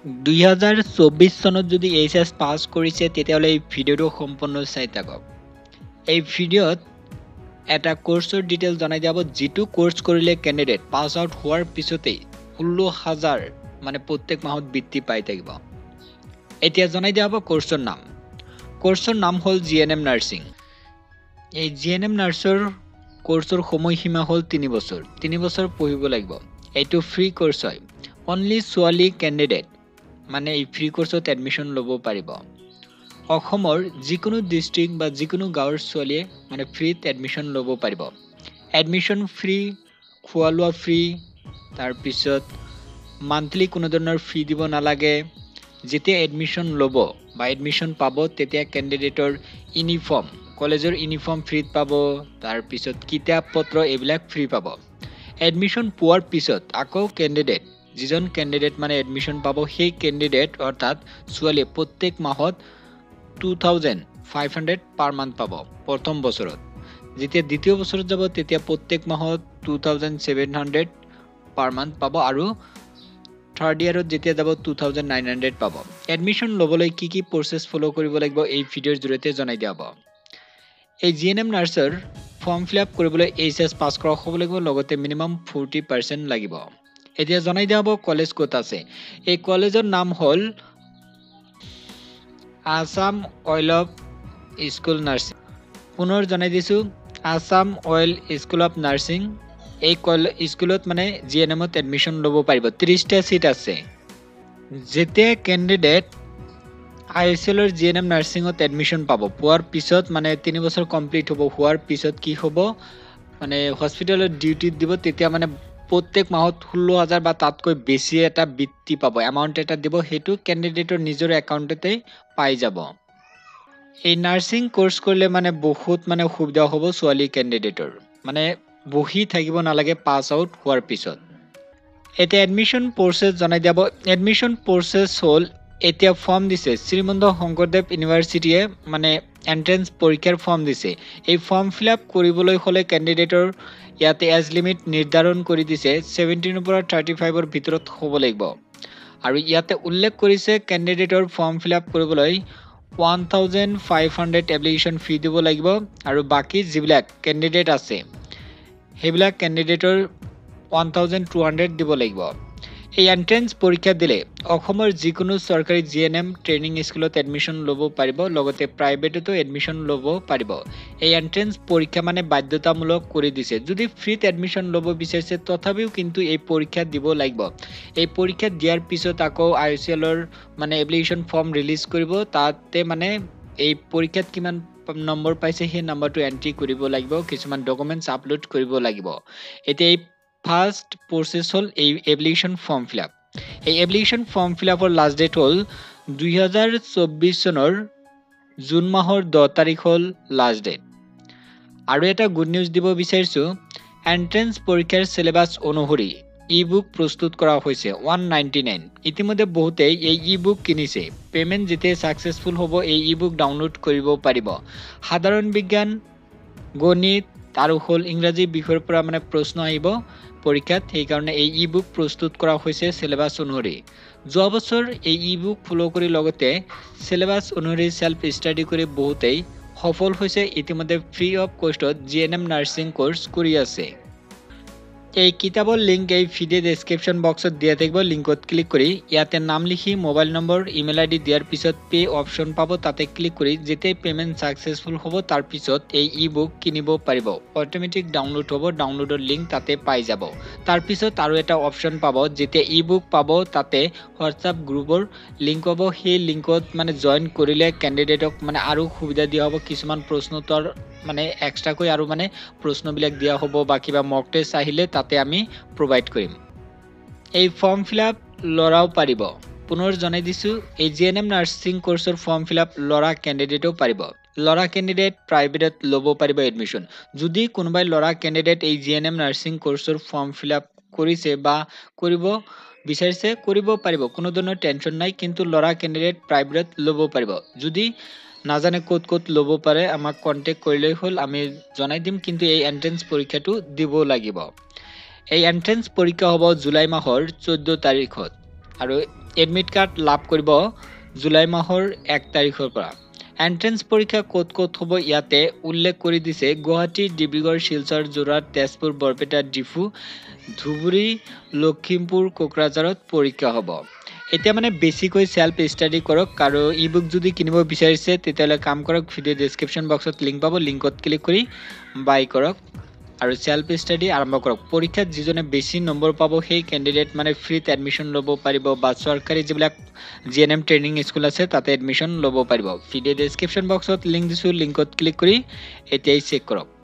2024 চনত যদি এইচএছ পাছ কৰিছে তেতিয়াহ'লে এই ভিডিঅ'টো সম্পূৰ্ণ চাই থাকক। এই ভিডিঅ'ত এটা কোৰ্সৰ ডিটেইল জনাই যাব, যেটো কোৰ্স কৰিলে ক্যান্ডিডেট পাস আউট হোৱাৰ পিছতেই 16,000 মানে প্ৰত্যেক মাহত বৃত্তি পাই থাকিব। এতিয়া জনাই দিয়া হ'ব কোৰ্সৰ নাম। কোৰ্সৰ নাম হ'ল জিএনএম নাৰ্ছিং। এই জিএনএম নাৰ্ছৰ কোৰ্সৰ সময়সীমা হ'ল 3 বছৰ। 3 বছৰ পঢ়িব লাগিব। এইটো ফ্ৰী কোৰ্স হয়। অনলি ছোৱালী ক্যান্ডিডেট মানে এই ফ্ৰী কোৰ্সত এডমিশন ল'ব পাৰিব। অসমৰ যিকোনো ডিস্ট্ৰিক্ট বা যিকোনো গাঁৱৰ ছোৱালীয়ে মানে ফ্ৰীত এডমিশন ল'ব পাৰিব। এডমিশন ফ্ৰী, খোৱা লোৱা ফ্ৰী, তাৰ পিছত মান্থলি কোনো ধৰণৰ ফী দিব নালাগে। যেতিয়া এডমিশন ল'ব বা এডমিশন পাব তেতিয়া ক্যান্ডিডেটৰ ইউনিফৰ্ম, কলেজৰ ইউনিফৰ্ম ফ্ৰীত পাব, তাৰ পিছত কিতাপ পত্ৰ এইবিলাক ফ্ৰী পাব। এডমিশন পোৱাৰ পিছত আকৌ ক্যান্ডিডেট যিজন ক্যান্ডিডেট মানে এডমিশন পাব সেই ক্যান্ডিডেট অৰ্থাৎ ছোৱালী প্ৰত্যেক মাহত 2,500 পাৰ মান্থ পাব প্ৰথম বছৰত। যেতিয়া দ্বিতীয় বছৰত যাব তেতিয়া প্ৰত্যেক মাহত 2,700 পাৰ মান্থ পাব আৰু থাৰ্ড ইয়াৰত যেতিয়া যাব 2,900 পাব। এডমিশন ল'বলৈ কি কি প্ৰসেছ ফলো কৰিব লাগিব এই ভিডিঅ'ৰ জৰিয়তে জনাই দিয়া হ'ব। এই জিএনএম নাৰ্ছৰ ফৰ্ম ফিলআপ কৰিবলৈ এইচএছ পাছ কৰা হ'ব লাগিব, লগতে মিনিমাম 40% লাগিব। এতিয়া জনাই দিয়া হ'ব কলেজ ক'ত আছে। এই কলেজৰ নাম হ'ল Assam oil of school nursing. পুনৰ জনাই দিছোঁ, Assam oil school of nursing. এই স্কুলত মানে জিএনএমত এডমিশন ল'ব পাৰিব। 30টা সিট আছে। যেতিয়া ক্যান্ডিডেট আইএছএলৰ জিএনএম নাৰ্ছিঙত এডমিশন পাব, পোৱাৰ পিছত মানে 3 বছৰ কমপ্লিট হ'ব, হোৱাৰ পিছত কি হ'ব মানে হস্পিটেলত ডিউটিত দিব, তেতিয়া মানে প্ৰত্যেক মাহত 16,000 বা তাতকৈ বেছি এটা বৃত্তি পাব, এমাউণ্ট এটা দিব, সেইটো ক্যান্ডিডেটৰ নিজৰ একাউণ্টতে পাই যাব। এই নাৰ্ছিং কোৰ্স কৰিলে মানে বহুত মানে সুবিধা হ'ব ছোৱালী ক্যান্ডিডেটৰ, মানে বহি থাকিব নালাগে পাস আউট হোৱাৰ পিছত। এতিয়া এডমিশন প্ৰসেছ জনাই দিব। এডমিশন প্ৰসেছ হ'ল, এতিয়া ফৰ্ম দিছে শ্ৰীমন্ত শংকৰদেৱ ইউনিভাৰ্চিটিয়ে মানে এন্ট্ৰেন্স পৰীক্ষাৰ ফৰ্ম দিছে। এই ফৰ্ম ফিলআপ কৰিবলৈ হ'লে ক্যান্ডিডেটৰ ইয়াতে এজ লিমিট নিৰ্ধাৰণ কৰি দিছে 17 পৰা 35 ভিতৰত হ'ব লাগিব। আৰু ইয়াতে উল্লেখ কৰিছে ক্যান্ডিডেটৰ ফৰ্ম ফিলআপ কৰিবলৈ 1,500 এপ্লিকেশন ফি দিব লাগিব আৰু বাকি যিবিলাক ক্যান্ডিডেট আছে সেইবিলাক ক্যান্ডিডেটৰ 1,200 দিব লাগিব। এই এন্ট্ৰেন্স পৰীক্ষা দিলে অসমৰ যিকোনো চৰকাৰী জিএনএম ট্ৰেইনিং স্কুলত এডমিশন ল'ব পাৰিব, লগতে প্ৰাইভেটতো এডমিশন ল'ব পাৰিব। এই এন্ট্ৰেন্স পৰীক্ষা মানে বাধ্যতামূলক কৰি দিছে। যদি ফ্ৰীত এডমিশন ল'ব বিচাৰিছে তথাপিও কিন্তু এই পৰীক্ষা দিব লাগিব। এই পৰীক্ষা দিয়াৰ পিছত আকৌ আইএছএলৰ মানে এপ্লিকেশন ফৰ্ম ৰিলিজ কৰিব, তাতে মানে এই পৰীক্ষাত কিমান নম্বৰ পাইছে সেই নম্বৰটো এন্ট্ৰি কৰিব লাগিব, কিছুমান ডকুমেন্টস আপলোড কৰিব লাগিব। এতিয়া এই ফাৰ্স্ট প্ৰসেছ হ'ল এই এপ্লিকেশন ফৰ্ম ফিলআপ। এই এপ্লিকেশন ফৰ্ম ফিলআপৰ লাষ্ট ডেট হ'ল 2024 চনৰ জুন মাহৰ 10 তাৰিখ হ'ল লাষ্ট ডেট। আৰু এটা গুড নিউজ দিব বিচাৰিছো, এন্ট্ৰেন্স পৰীক্ষাৰ সিলেবাস অনুসৰি ই বুক প্ৰস্তুত কৰা হৈছে 199। ইতিমধ্যে বহুতেই এই ই বুক কিনিছে। পেমেন্ট যেতিয়া সাকসেসফুল হ'ব এই ই বুক ডাউনলোড কৰিব পাৰিব। সাধাৰণ বিজ্ঞান, গণিত আৰু হ'ল ইংৰাজী বিষয়ৰ পৰা মানে প্ৰশ্ন আহিব পৰীক্ষাত, সেইকাৰণে এই ই বুক প্ৰস্তুত কৰা হৈছে সিলেবাস অনুসৰি। যোৱা বছৰ এই ই বুক ফলো কৰি লগতে সিলেবাস অনুসৰি সেলফ ষ্টাডি কৰি বহুতেই সফল হৈছে। ইতিমধ্যে ফ্ৰী অফ কষ্টত জিএনএম নাৰ্ছিং কোৰ্স কৰি আছে। এই কিতাপৰ লিংক এই ভিডিও ডেসক্ৰিপশন বক্সত দিয়া থাকিব। লিংকত ক্লিক কৰি ইয়াতে নাম লিখি মোবাইল নম্বৰ, ইমেইল আইডি দিয়াৰ পিছত পে অপশন পাব, তাতে ক্লিক কৰি যেতিয়া পেমেন্ট সাকসেসফুল হ'ব তাৰ পিছত এই ই বুক কিনিব পাৰিব। অটোমেটিক ডাউনলোড হ'ব, ডাউনলোডৰ লিংক তাতে পাই যাব। তাৰ পিছত আৰু এটা অপশন পাব, যেতিয়া ই বুক পাব তাতে হোৱাটসঅ্যাপ গ্ৰুপৰ লিংক পাব, সেই লিংকত মানে জয়েন কৰিলে ক্যান্ডিডেটক মানে আৰু সুবিধা দিয়া হ'ব। কিছুমান প্ৰশ্নোত্তৰ মানে এক্সট্ৰাকৈ আৰু মানে প্ৰশ্নবিলাক দিয়া হ'ব বা কিবা মক টেষ্ট আহিলে তাতে আমি প্ৰভাইড কৰিম। এই ফৰ্ম ফিলআপ লৰাও পাৰিব। পুনৰ জনাই দিছো, এই জিএনএম নাৰ্ছিং কোৰ্সৰ ফৰ্ম ফিলআপ লৰা ক্যান্ডিডেটও পাৰিব। লৰা ক্যান্ডিডেট প্ৰাইভেটত ল'ব পাৰিব এডমিশন। যদি কোনোবাই লৰা ক্যান্ডিডেট এই জিএনএম নাৰ্ছিং কোৰ্সৰ ফৰ্ম ফিলআপ কৰিছে বা কৰিব বিচাৰিছে কৰিব পাৰিব, কোনো ধৰণৰ টেনচন নাই। কিন্তু লৰা ক্যান্ডিডেট প্ৰাইভেটত ল'ব পাৰিব। যদি নাজানে ক'ত ক'ত ল'ব পাৰে আমাক কন্টেক্ট কৰিলে হ'ল, আমি জনাই দিম। কিন্তু এই এন্ট্ৰেন্স পৰীক্ষাটো দিব লাগিব। এই এন্ট্ৰেন্স পৰীক্ষা হ'ব জুলাই মাহৰ 14 তাৰিখত। আৰু এডমিট কাৰ্ড লাভ কৰিব জুলাই মাহৰ 1 তাৰিখৰ পৰা। এন্ট্ৰেন্স পৰীক্ষা ক'ত ক'ত হ'ব ইয়াতে উল্লেখ কৰি দিছে। গুৱাহাটী, ডিব্ৰুগড়, শিলচৰ, যোৰহাট, তেজপুৰ, বৰপেটা, ডিফু, ধুবুৰী, লখিমপুৰ, কোকৰাঝাৰত পৰীক্ষা হ'ব। এতিয়া মানে বেছিকৈ সেলফ ষ্টাডি কৰক আৰু ই বুক যদি কিনিব বিচাৰিছে তেতিয়াহ'লে কাম কৰক, ভিডিঅ' ডেছক্ৰিপশ্যন বক্সত লিংক পাব, লিংকত ক্লিক কৰি বাই কৰক আৰু সেলফ ষ্টাডি আৰম্ভ কৰক। পৰীক্ষাত যিজনে বেছি নম্বৰ পাব সেই কেণ্ডিডেট মানে ফ্ৰীত এডমিশ্যন ল'ব পাৰিব বা চৰকাৰী যিবিলাক GNM ট্ৰেইনিং স্কুল আছে তাতে এডমিশ্যন ল'ব পাৰিব। ভিডিঅ' ডেছক্ৰিপশ্যন বক্সত লিংক দিছোঁ, লিংকত ক্লিক কৰি এতিয়াই চেক কৰক।